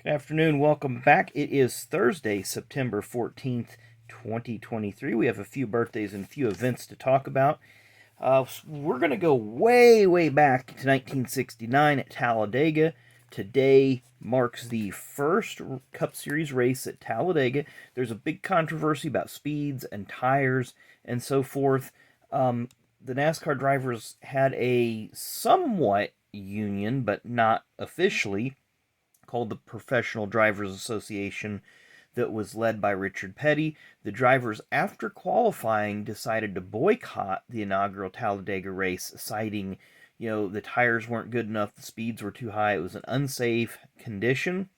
Good afternoon. Welcome back. It is Thursday, September 14th, 2023. We have a few birthdays and a few events to talk about. We're going to go way, way back to 1969 at Talladega. Today marks the first Cup Series race at Talladega. There's a big controversy about speeds and tires and so forth. The NASCAR drivers had a somewhat union, but not officially, called the Professional Drivers Association, that was led by Richard Petty. The drivers, after qualifying, decided to boycott the inaugural Talladega race, citing, the tires weren't good enough, the speeds were too high, it was an unsafe condition.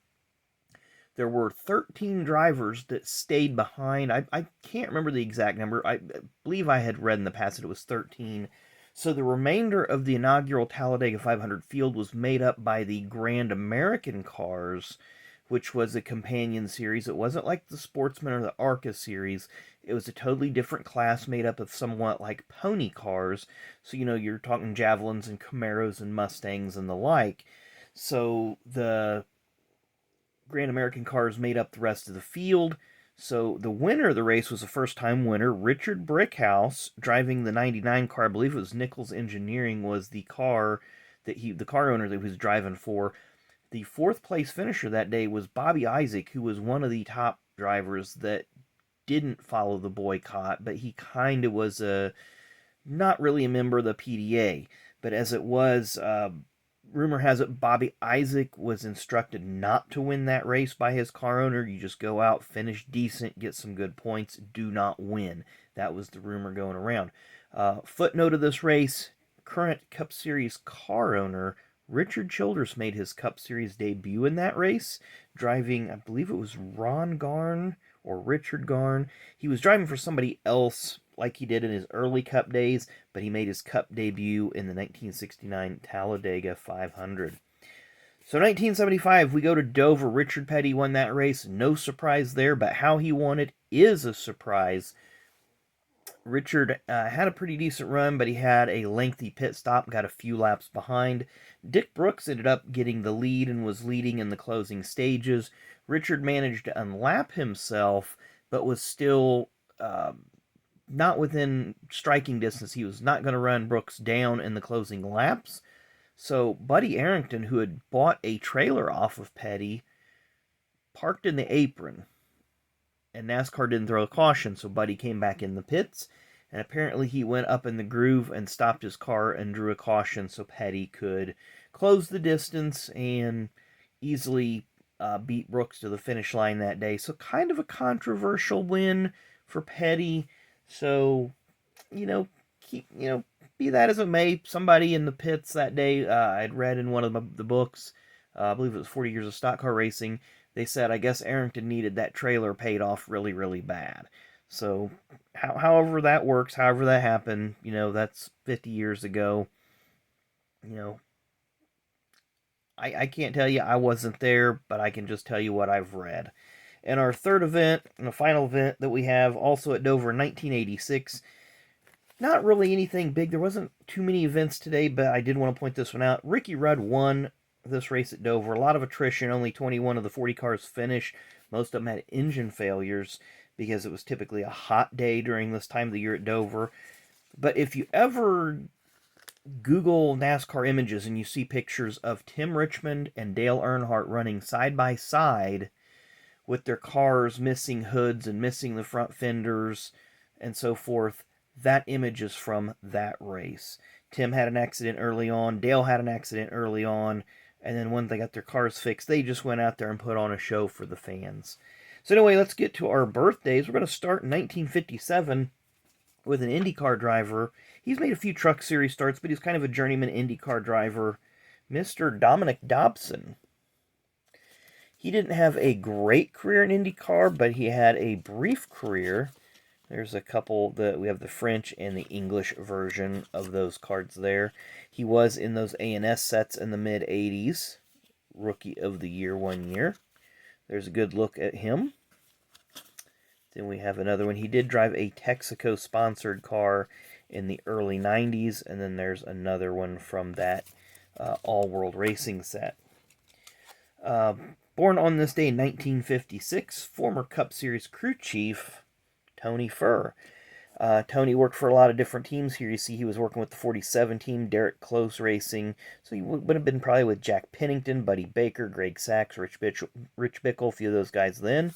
There were 13 drivers that stayed behind. I can't remember the exact number. I believe I had read in the past that it was 13. So the remainder of the inaugural Talladega 500 field was made up by the Grand American cars, which was a companion series. It wasn't like the Sportsman or the ARCA series. It was a totally different class made up of somewhat like pony cars. So, you're talking Javelins and Camaros and Mustangs and the like. So the Grand American cars made up the rest of the field. So the winner of the race was a first-time winner, Richard Brickhouse, driving the '99 car. I believe it was Nichols Engineering was the car the car owner that he was driving for. The fourth place finisher that day was Bobby Isaac, who was one of the top drivers that didn't follow the boycott, but he kind of was not really a member of the PDA. But as it was, rumor has it Bobby Isaac was instructed not to win that race by his car owner. You just go out, finish decent, get some good points, do not win. That was the rumor going around. Footnote of this race, current Cup Series car owner Richard Childress made his Cup Series debut in that race, driving, I believe it was Ron Garn or Richard Garn. He was driving for somebody else like he did in his early Cup days, but he made his Cup debut in the 1969 Talladega 500. So 1975, we go to Dover. Richard Petty won that race. No surprise there, but how he won it is a surprise. Richard had a pretty decent run, but he had a lengthy pit stop, got a few laps behind. Dick Brooks ended up getting the lead and was leading in the closing stages. Richard managed to unlap himself, but was still not within striking distance. He was not going to run Brooks down in the closing laps. So Buddy Arrington, who had bought a trailer off of Petty, parked in the apron. And NASCAR didn't throw a caution, so Buddy came back in the pits. And apparently he went up in the groove and stopped his car and drew a caution so Petty could close the distance and easily beat Brooks to the finish line that day. So kind of a controversial win for Petty. So, be that as it may, somebody in the pits that day, I'd read in one of the books, I believe it was 40 Years of Stock Car Racing, they said, I guess Arrington needed that trailer paid off really, really bad. So, however that works, however that happened, that's 50 years ago. You know, I can't tell you, I wasn't there, but I can just tell you what I've read. And our third event, and the final event that we have, also at Dover in 1986, not really anything big. There wasn't too many events today, but I did want to point this one out. Ricky Rudd won this race at Dover. A lot of attrition. Only 21 of the 40 cars finished. Most of them had engine failures because it was typically a hot day during this time of the year at Dover. But if you ever Google NASCAR images and you see pictures of Tim Richmond and Dale Earnhardt running side by side with their cars missing hoods and missing the front fenders and so forth, that image is from that race. Tim had an accident early on. Dale had an accident early on. And then when they got their cars fixed, they just went out there and put on a show for the fans. So anyway, let's get to our birthdays. We're going to start in 1957 with an IndyCar driver. He's made a few Truck Series starts, but he's kind of a journeyman IndyCar driver, Mr. Dominic Dobson. He didn't have a great career in IndyCar, but he had a brief career. There's a couple that we have the French and the English version of those cards there. He was in those A&S sets in the mid-'80s. Rookie of the Year one year. There's a good look at him. Then we have another one. He did drive a Texaco-sponsored car in the early 90s. And then there's another one from that All-World Racing set. Uh, Born on this day in 1956, former Cup Series crew chief Tony Furr. Tony worked for a lot of different teams. Here you see he was working with the 47 team, Derek Close Racing. So he would have been probably with Jack Pennington, Buddy Baker, Greg Sachs, Rich Bickle, a few of those guys then.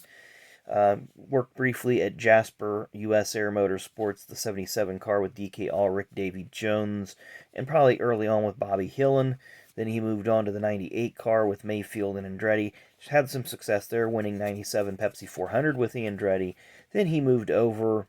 Worked briefly at Jasper US Air Motorsports, the 77 car with DK Ulrich, Davy Jones, and probably early on with Bobby Hillen. Then he moved on to the 98 car with Mayfield and Andretti. Just had some success there, winning 97 Pepsi 400 with Andretti. Then he moved over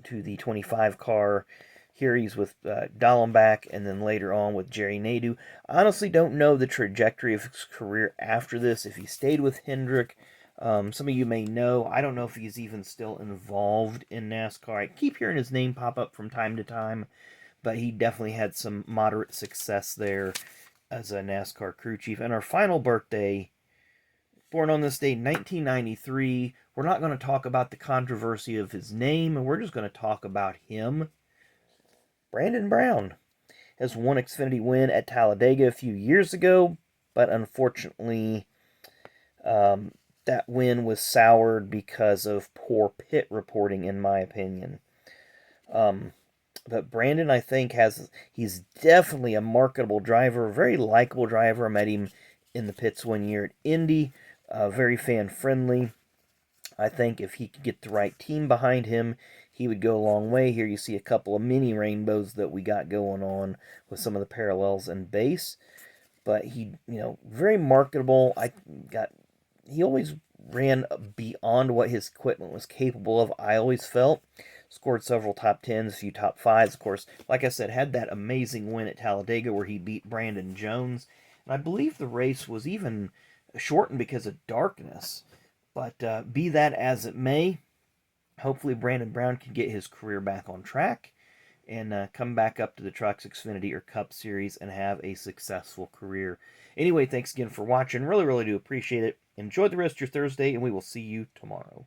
to the 25 car. Here he's with Dallenbach, and then later on with Jerry Nadeau. I honestly don't know the trajectory of his career after this. If he stayed with Hendrick, some of you may know. I don't know if he's even still involved in NASCAR. I keep hearing his name pop up from time to time, but he definitely had some moderate success there as a NASCAR crew chief. And our final birthday, born on this day, 1993. We're not going to talk about the controversy of his name, and we're just going to talk about him. Brandon Brown has won Xfinity win at Talladega a few years ago, but unfortunately, that win was soured because of poor pit reporting, in my opinion. But Brandon, I think, he's definitely a marketable driver, a very likable driver. I met him in the pits one year at Indy, very fan-friendly. I think if he could get the right team behind him, he would go a long way. Here you see a couple of mini rainbows that we got going on with some of the parallels and base. But he, very marketable. He always ran beyond what his equipment was capable of, I always felt. Scored several top 10s, a few top 5s. Of course, like I said, had that amazing win at Talladega where he beat Brandon Jones. And I believe the race was even shortened because of darkness. But be that as it may, hopefully Brandon Brown can get his career back on track and come back up to the Trucks, Xfinity, or Cup Series and have a successful career. Anyway, thanks again for watching. Really, really do appreciate it. Enjoy the rest of your Thursday, and we will see you tomorrow.